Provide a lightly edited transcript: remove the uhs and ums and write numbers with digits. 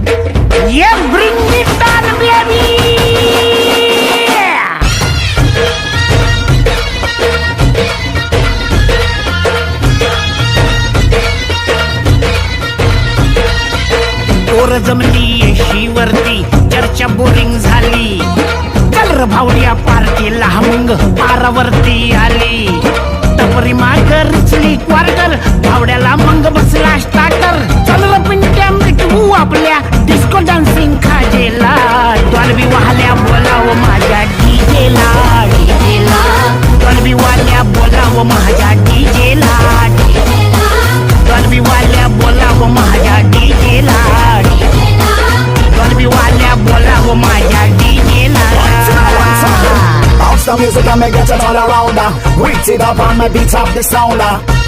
Yeah, bring it on, baby. पोर जमली येशीवरती चर्चा बोरिंग झाली. कलर भावड्या पार्टीला मग पारावरती आली. टपरी माग रिचली क्वार्टर भावड्याला मग बसला स्टार्टर. चल र पिंट्या मिटवू आपल्या डिस्को डान्सिंग खाजेला. डॉल्बी वाल्या बोलाव माझ्या डीजेला. डीजेला डॉल्बी वाल्या बोलाव माझ्या डीजेला. डॉल्बी वाल्या बोलाव माझ्या डीजेला. डॉल्बी वाल्या बोलाव माझ्या डीजेला. Bounce the music and make it turn around. Reach it up and me beat up the sound.